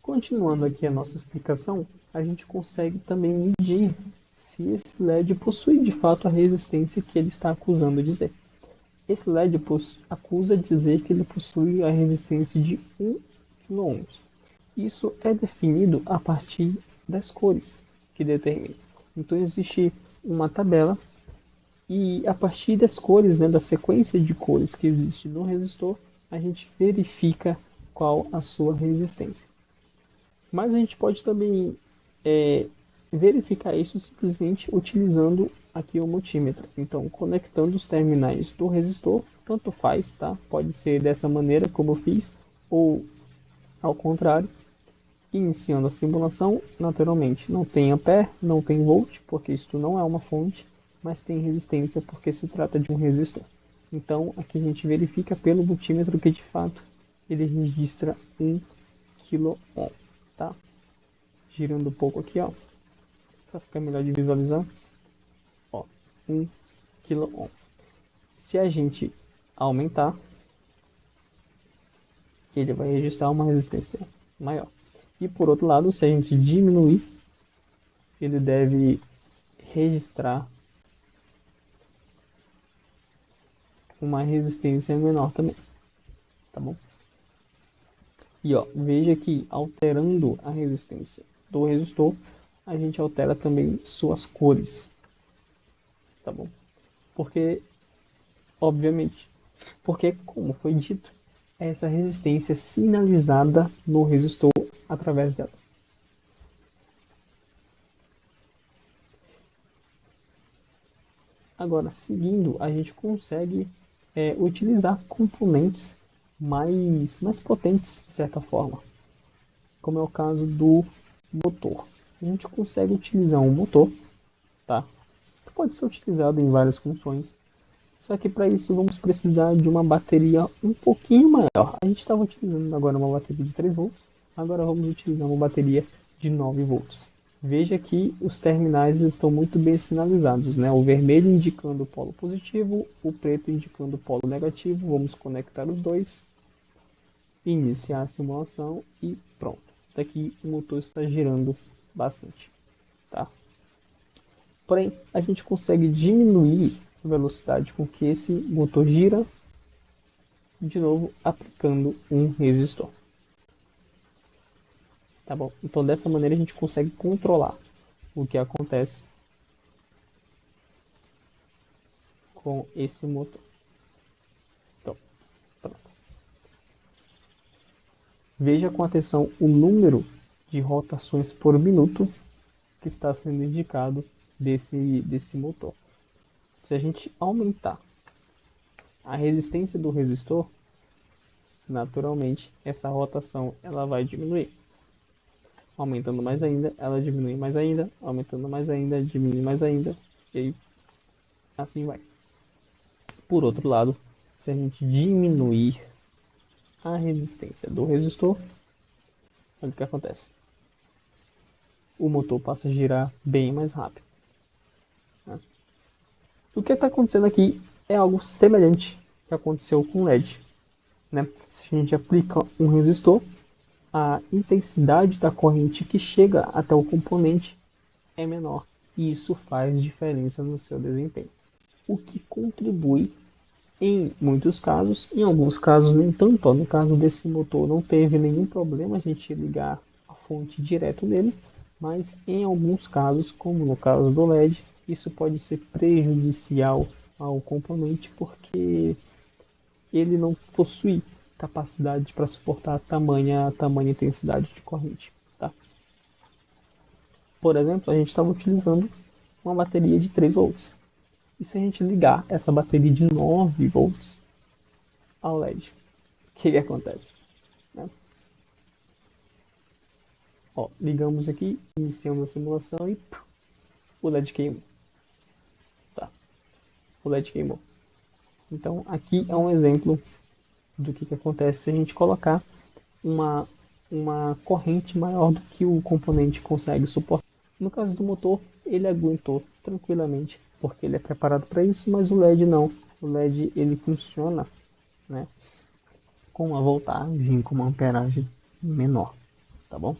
Continuando aqui a nossa explicação, a gente consegue também medir se esse LED possui de fato a resistência que ele está acusando dizer. Esse LED acusa dizer que ele possui a resistência de 1 kΩ. Isso é definido a partir das cores que determina. Então existe uma tabela e a partir das cores, da sequência de cores que existe no resistor, a gente verifica qual a sua resistência. Mas a gente pode também verificar isso simplesmente utilizando aqui o multímetro. Então, conectando os terminais do resistor, tanto faz, tá? Pode ser dessa maneira como eu fiz, ou ao contrário. Iniciando a simulação, naturalmente não tem ampere, não tem volt, porque isto não é uma fonte, mas tem resistência porque se trata de um resistor. Então, aqui a gente verifica pelo multímetro que de fato ele registra 1 kΩ, tá? Girando um pouco aqui, ó, para ficar melhor de visualizar. Ó, 1 kΩ. Se a gente aumentar, ele vai registrar uma resistência maior. E por outro lado, se a gente diminuir, ele deve registrar uma resistência menor também, tá bom? E ó, veja que alterando a resistência do resistor, a gente altera também suas cores, tá bom? Porque, obviamente, porque como foi dito, essa resistência sinalizada no resistor através delas. Agora, seguindo, a gente consegue utilizar componentes mais potentes, de certa forma, como é o caso do motor. A gente consegue utilizar um motor, tá? Que pode ser utilizado em várias funções, só que para isso vamos precisar de uma bateria um pouquinho maior. A gente estava utilizando agora uma bateria de 3 volts, agora vamos utilizar uma bateria de 9 volts. Veja que os terminais estão muito bem sinalizados, né? O vermelho indicando o polo positivo, o preto indicando o polo negativo. Vamos conectar os dois, iniciar a simulação e pronto. Daqui o motor está girando bastante, tá? Porém, a gente consegue diminuir a velocidade com que esse motor gira, de novo aplicando um resistor. Tá bom? Então dessa maneira a gente consegue controlar o que acontece com esse motor. Então, pronto. Veja com atenção o número de rotações por minuto que está sendo indicado desse motor. Se a gente aumentar a resistência do resistor, naturalmente essa rotação ela vai diminuir. Aumentando mais ainda, ela diminui mais ainda, aumentando mais ainda, diminui mais ainda, e aí assim vai. Por outro lado, se a gente diminuir a resistência do resistor, olha o que acontece. O motor passa a girar bem mais rápido. Né? O que está acontecendo aqui é algo semelhante que aconteceu com o LED. Né? Se a gente aplica um resistor, a intensidade da corrente que chega até o componente é menor e isso faz diferença no seu desempenho, o que contribui em muitos casos, em alguns casos nem tanto. No caso desse motor não teve nenhum problema a gente ligar a fonte direto nele, mas em alguns casos, como no caso do LED, isso pode ser prejudicial ao componente porque ele não possui capacidade para suportar tamanha intensidade de corrente. Tá? Por exemplo, a gente estava utilizando uma bateria de 3 volts. E se a gente ligar essa bateria de 9 volts ao LED, o que acontece? Né? Ó, ligamos aqui, iniciamos a simulação e o LED queimou. Tá? O LED queimou. Então aqui é um exemplo do que acontece se a gente colocar uma corrente maior do que o componente consegue suportar. No caso do motor, ele aguentou tranquilamente, porque ele é preparado para isso, mas o LED não. O LED ele funciona, né, com uma voltagem, com uma amperagem menor. tá bom?